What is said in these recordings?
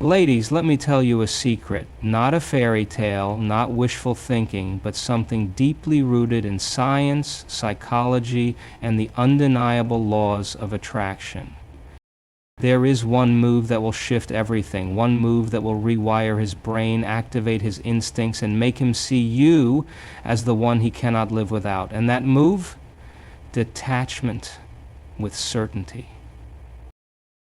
Ladies, let me tell you a secret. Not a fairy tale, not wishful thinking, but something deeply rooted in science, psychology, and the undeniable laws of attraction. There is one move that will shift everything, one move that will rewire his brain, activate his instincts, and make him see you as the one he cannot live without. And that move? Detachment with certainty.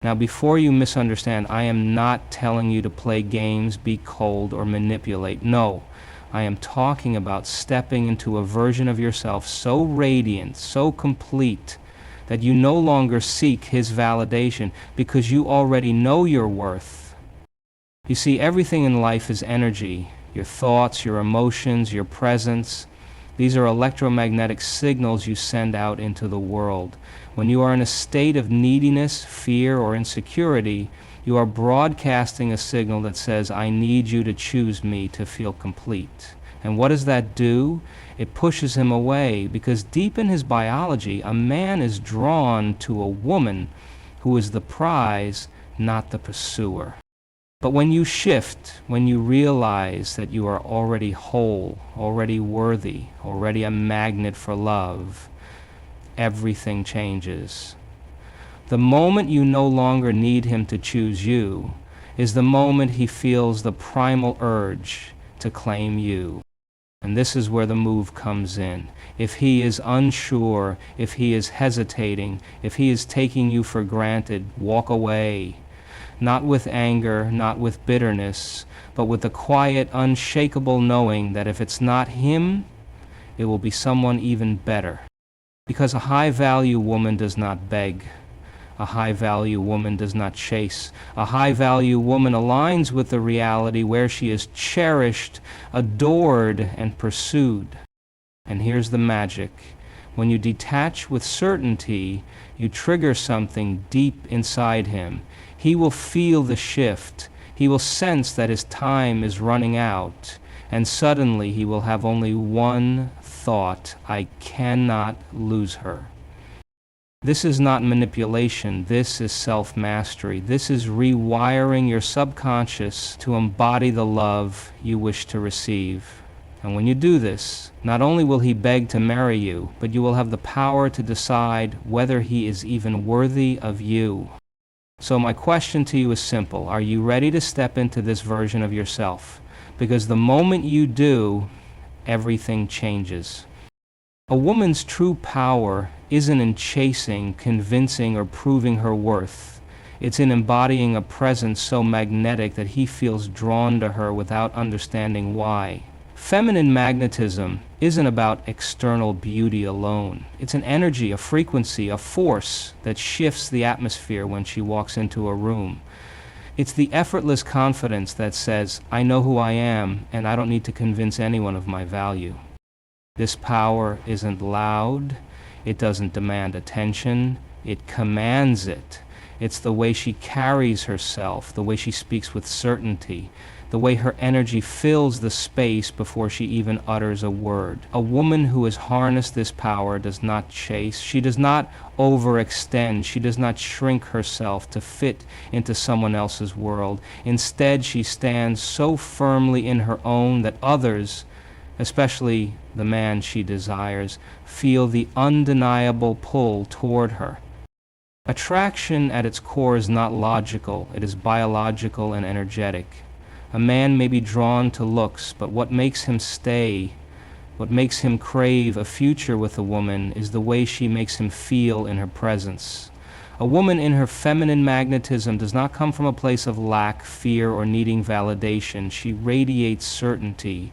Now, before you misunderstand, I am not telling you to play games, be cold, or manipulate. No, I am talking about stepping into a version of yourself so radiant, so complete, that you no longer seek his validation because you already know your worth. You see, everything in life is energy. Your thoughts, your emotions, your presence. These are electromagnetic signals you send out into the world. When you are in a state of neediness, fear, or insecurity, you are broadcasting a signal that says, I need you to choose me to feel complete. And what does that do? It pushes him away, because deep in his biology, a man is drawn to a woman who is the prize, not the pursuer. But when you shift, when you realize that you are already whole, already worthy, already a magnet for love, everything changes. The moment you no longer need him to choose you is the moment he feels the primal urge to claim you. And this is where the move comes in. If he is unsure, if he is hesitating, if he is taking you for granted, walk away. Not with anger, not with bitterness, but with the quiet, unshakable knowing that if it's not him, it will be someone even better. Because a high-value woman does not beg. A high-value woman does not chase. A high-value woman aligns with the reality where she is cherished, adored, and pursued. And here's the magic. When you detach with certainty, you trigger something deep inside him. He will feel the shift. He will sense that his time is running out. And suddenly he will have only one thought: I cannot lose her. This is not manipulation. This is self-mastery. This is rewiring your subconscious to embody the love you wish to receive. And when you do this, not only will he beg to marry you, but you will have the power to decide whether he is even worthy of you. So my question to you is simple. Are you ready to step into this version of yourself? Because the moment you do, everything changes. A woman's true power isn't in chasing, convincing, or proving her worth. It's in embodying a presence so magnetic that he feels drawn to her without understanding why. Feminine magnetism isn't about external beauty alone. It's an energy, a frequency, a force that shifts the atmosphere when she walks into a room. It's the effortless confidence that says, I know who I am, and I don't need to convince anyone of my value. This power isn't loud. It doesn't demand attention. It commands it. It's the way she carries herself, the way she speaks with certainty, the way her energy fills the space before she even utters a word. A woman who has harnessed this power does not chase. She does not overextend. She does not shrink herself to fit into someone else's world. Instead, she stands so firmly in her own that others, especially the man she desires, feel the undeniable pull toward her. Attraction at its core is not logical. It is biological and energetic. A man may be drawn to looks, but what makes him stay, what makes him crave a future with a woman, is the way she makes him feel in her presence. A woman in her feminine magnetism does not come from a place of lack, fear, or needing validation. She radiates certainty.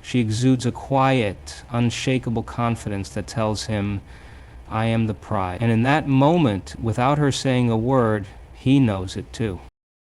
She exudes a quiet, unshakable confidence that tells him, I am the prize. And in that moment, without her saying a word, he knows it too.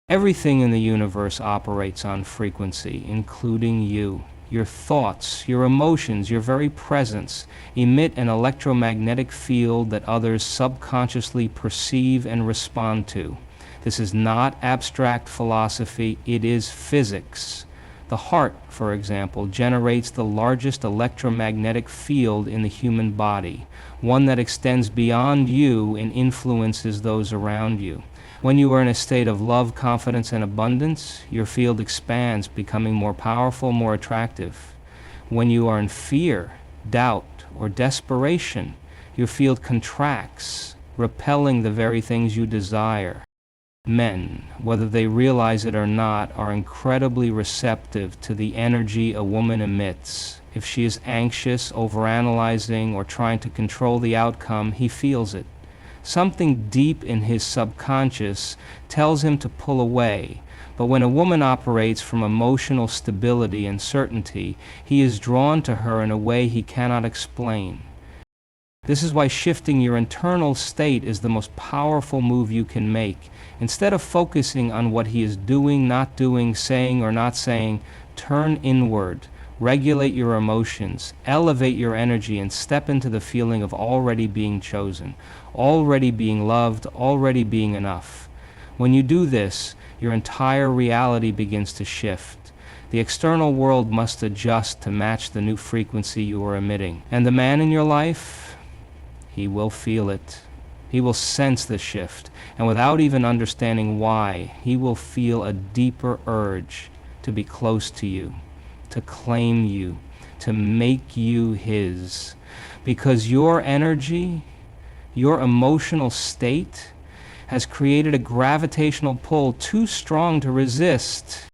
Everything in the universe operates on frequency, including you. Your thoughts, your emotions, your very presence emit an electromagnetic field that others subconsciously perceive and respond to. This is not abstract philosophy, it is physics. The heart, for example, generates the largest electromagnetic field in the human body, one that extends beyond you and influences those around you. When you are in a state of love, confidence, and abundance, your field expands, becoming more powerful, more attractive. When you are in fear, doubt, or desperation, your field contracts, repelling the very things you desire. Men, whether they realize it or not, are incredibly receptive to the energy a woman emits. If she is anxious, overanalyzing, or trying to control the outcome, he feels it. Something deep in his subconscious tells him to pull away, but when a woman operates from emotional stability and certainty, he is drawn to her in a way he cannot explain. This is why shifting your internal state is the most powerful move you can make. Instead of focusing on what he is doing, not doing, saying, or not saying, turn inward. Regulate your emotions, elevate your energy, and step into the feeling of already being chosen, already being loved, already being enough. When you do this, your entire reality begins to shift. The external world must adjust to match the new frequency you are emitting. And the man in your life, he will feel it. He will sense the shift, and without even understanding why, he will feel a deeper urge to be close to you, to claim you, to make you his. Because your energy, your emotional state, has created a gravitational pull too strong to resist.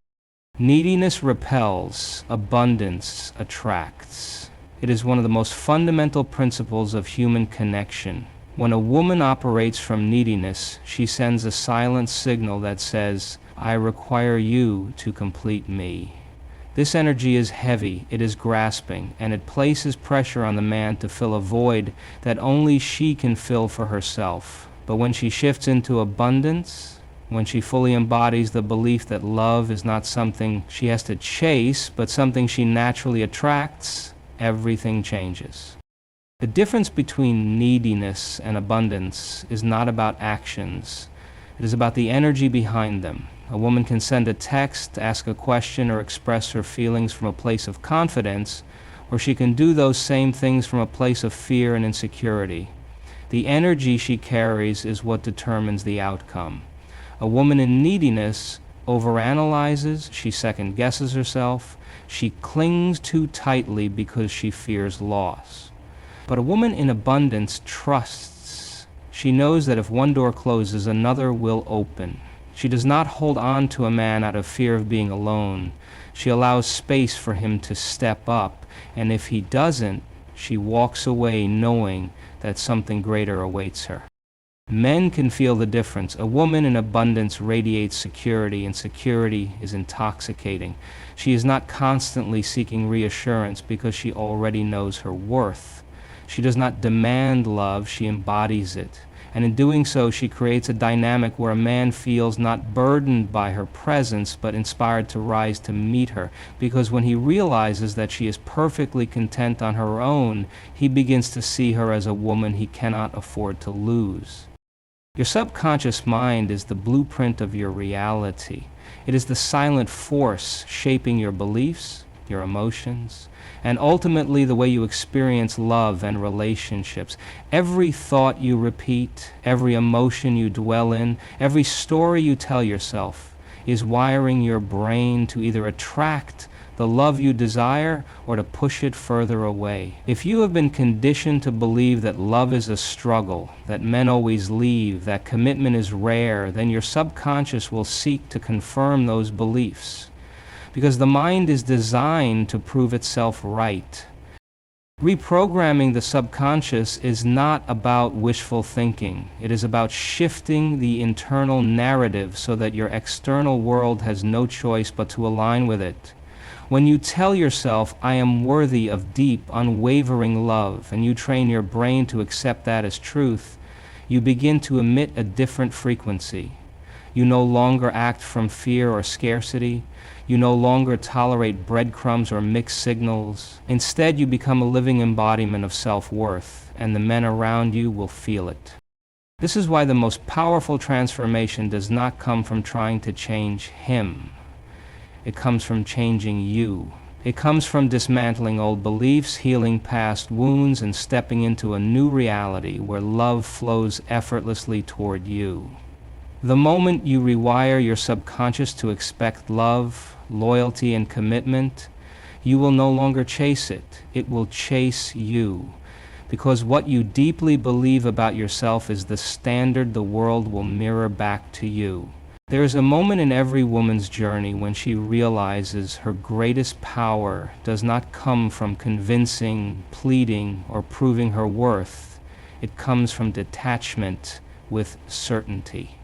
Neediness repels, abundance attracts. It is one of the most fundamental principles of human connection. When a woman operates from neediness, she sends a silent signal that says, I require you to complete me. This energy is heavy, it is grasping, and it places pressure on the man to fill a void that only she can fill for herself. But when she shifts into abundance, when she fully embodies the belief that love is not something she has to chase, but something she naturally attracts, everything changes. The difference between neediness and abundance is not about actions. It is about the energy behind them. A woman can send a text, ask a question, or express her feelings from a place of confidence, or she can do those same things from a place of fear and insecurity. The energy she carries is what determines the outcome. A woman in neediness overanalyzes, she second-guesses herself, she clings too tightly because she fears loss. But a woman in abundance trusts. She knows that if one door closes, another will open. She does not hold on to a man out of fear of being alone. She allows space for him to step up, and if he doesn't, she walks away knowing that something greater awaits her. Men can feel the difference. A woman in abundance radiates security, and security is intoxicating. She is not constantly seeking reassurance because she already knows her worth. She does not demand love, she embodies it. And in doing so, she creates a dynamic where a man feels not burdened by her presence, but inspired to rise to meet her. Because when he realizes that she is perfectly content on her own, he begins to see her as a woman he cannot afford to lose. Your subconscious mind is the blueprint of your reality. It is the silent force shaping your beliefs, your emotions, and ultimately the way you experience love and relationships. Every thought you repeat, every emotion you dwell in, every story you tell yourself is wiring your brain to either attract the love you desire or to push it further away. If you have been conditioned to believe that love is a struggle, that men always leave, that commitment is rare, then your subconscious will seek to confirm those beliefs. Because the mind is designed to prove itself right. Reprogramming the subconscious is not about wishful thinking. It is about shifting the internal narrative so that your external world has no choice but to align with it. When you tell yourself, I am worthy of deep, unwavering love, and you train your brain to accept that as truth, you begin to emit a different frequency. You no longer act from fear or scarcity. You no longer tolerate breadcrumbs or mixed signals. Instead, you become a living embodiment of self-worth, and the men around you will feel it. This is why the most powerful transformation does not come from trying to change him. It comes from changing you. It comes from dismantling old beliefs, healing past wounds, and stepping into a new reality where love flows effortlessly toward you. The moment you rewire your subconscious to expect love, loyalty, and commitment, you will no longer chase it. It will chase you. Because what you deeply believe about yourself is the standard the world will mirror back to you. There is a moment in every woman's journey when she realizes her greatest power does not come from convincing, pleading, or proving her worth. It comes from detachment with certainty.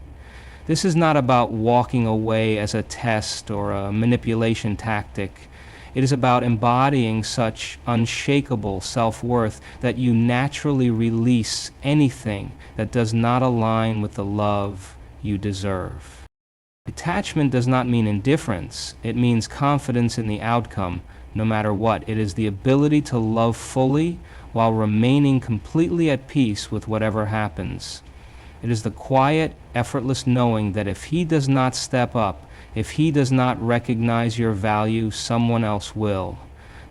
This is not about walking away as a test or a manipulation tactic. It is about embodying such unshakable self-worth that you naturally release anything that does not align with the love you deserve. Detachment does not mean indifference. It means confidence in the outcome, no matter what. It is the ability to love fully while remaining completely at peace with whatever happens. It is the quiet, effortless knowing that if he does not step up, if he does not recognize your value, someone else will.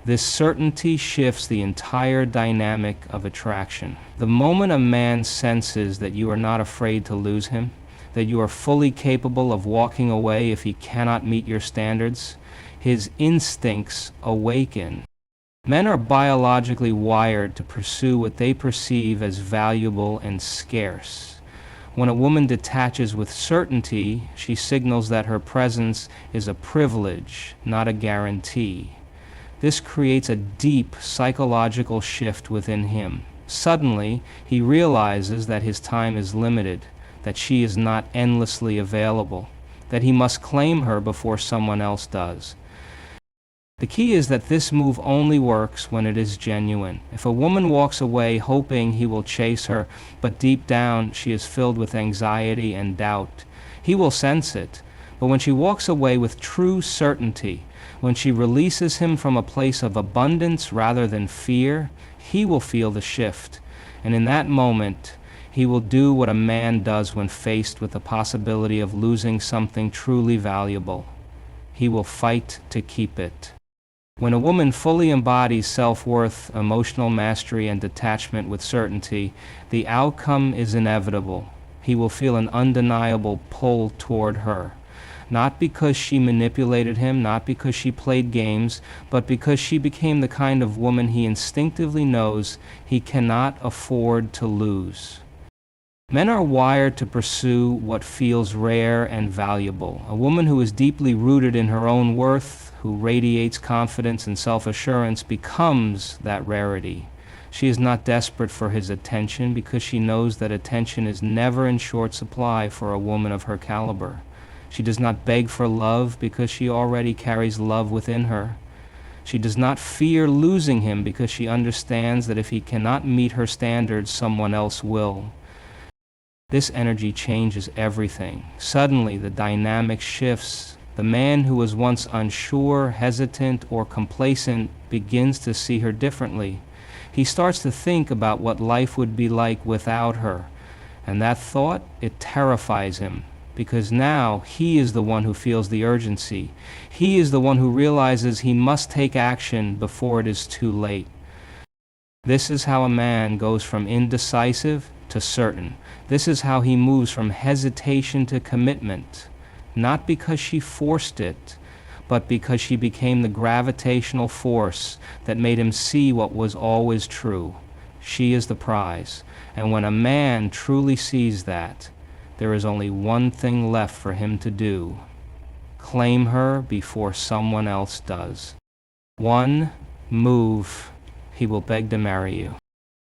This certainty shifts the entire dynamic of attraction. The moment a man senses that you are not afraid to lose him, that you are fully capable of walking away if he cannot meet your standards, his instincts awaken. Men are biologically wired to pursue what they perceive as valuable and scarce. When a woman detaches with certainty, she signals that her presence is a privilege, not a guarantee. This creates a deep psychological shift within him. Suddenly, he realizes that his time is limited, that she is not endlessly available, that he must claim her before someone else does. The key is that this move only works when it is genuine. If a woman walks away hoping he will chase her, but deep down she is filled with anxiety and doubt, he will sense it. But when she walks away with true certainty, when she releases him from a place of abundance rather than fear, he will feel the shift. And in that moment, he will do what a man does when faced with the possibility of losing something truly valuable. He will fight to keep it. When a woman fully embodies self-worth, emotional mastery, and detachment with certainty, the outcome is inevitable. He will feel an undeniable pull toward her. Not because she manipulated him, not because she played games, but because she became the kind of woman he instinctively knows he cannot afford to lose. Men are wired to pursue what feels rare and valuable. A woman who is deeply rooted in her own worth, who radiates confidence and self-assurance, becomes that rarity. She is not desperate for his attention because she knows that attention is never in short supply for a woman of her caliber. She does not beg for love because she already carries love within her. She does not fear losing him because she understands that if he cannot meet her standards, someone else will. This energy changes everything. Suddenly, the dynamic shifts. The man who was once unsure, hesitant, or complacent begins to see her differently. He starts to think about what life would be like without her. And that thought, it terrifies him, because now he is the one who feels the urgency. He is the one who realizes he must take action before it is too late. This is how a man goes from indecisive to certain. This is how he moves from hesitation to commitment, not because she forced it, but because she became the gravitational force that made him see what was always true. She is the prize. And when a man truly sees that, there is only one thing left for him to do: claim her before someone else does. One move, he will beg to marry you.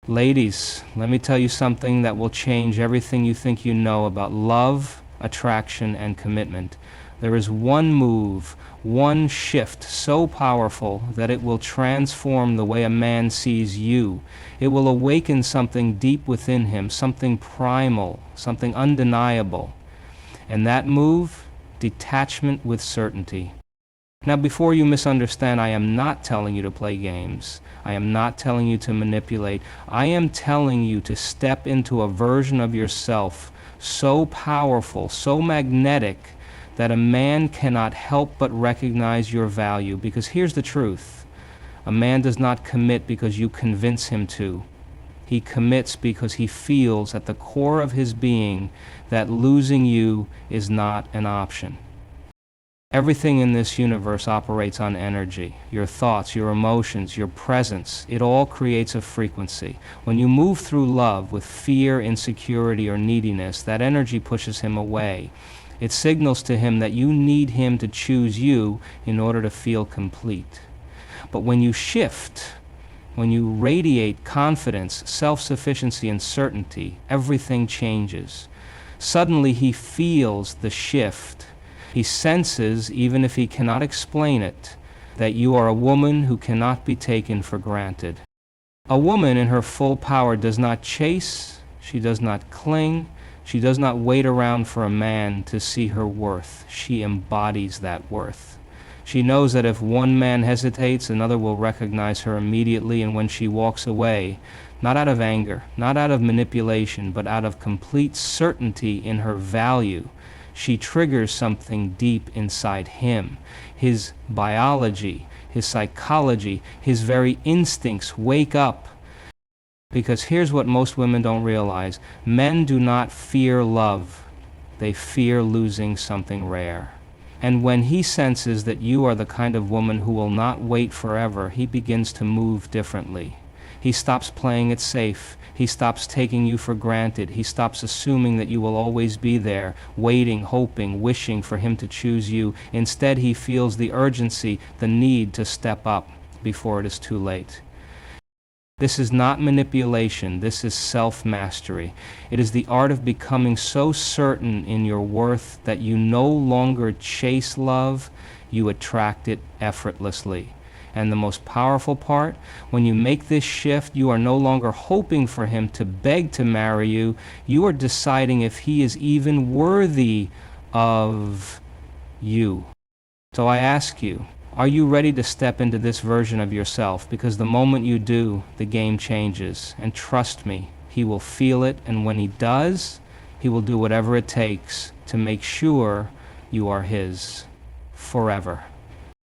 Ladies, let me tell you something that will change everything you think you know about love, attraction, and commitment. There is one move, one shift so powerful that it will transform the way a man sees you. It will awaken something deep within him, something primal, something undeniable. And that move, detachment with certainty. Now, before you misunderstand, I am not telling you to play games. I am not telling you to manipulate. I am telling you to step into a version of yourself so powerful, so magnetic, that a man cannot help but recognize your value. Because here's the truth: a man does not commit because you convince him to. He commits because he feels at the core of his being that losing you is not an option. Everything in this universe operates on energy. Your thoughts, your emotions, your presence, it all creates a frequency. When you move through love with fear, insecurity, or neediness, that energy pushes him away. It signals to him that you need him to choose you in order to feel complete. But when you shift, when you radiate confidence, self-sufficiency, and certainty, everything changes. Suddenly he feels the shift. He senses, even if he cannot explain it, that you are a woman who cannot be taken for granted. A woman in her full power does not chase, she does not cling, she does not wait around for a man to see her worth. She embodies that worth. She knows that if one man hesitates, another will recognize her immediately, and when she walks away, not out of anger, not out of manipulation, but out of complete certainty in her value, she triggers something deep inside him. His biology, his psychology, his very instincts wake up. Because here's what most women don't realize. Men do not fear love. They fear losing something rare. And when he senses that you are the kind of woman who will not wait forever, he begins to move differently. He stops playing it safe. He stops taking you for granted. He stops assuming that you will always be there, waiting, hoping, wishing for him to choose you. Instead, he feels the urgency, the need to step up before it is too late. This is not manipulation. This is self-mastery. It is the art of becoming so certain in your worth that you no longer chase love, you attract it effortlessly. And the most powerful part, when you make this shift, you are no longer hoping for him to beg to marry you. You are deciding if he is even worthy of you. So I ask you, are you ready to step into this version of yourself? Because the moment you do, the game changes. And trust me, he will feel it, and when he does, he will do whatever it takes to make sure you are his forever.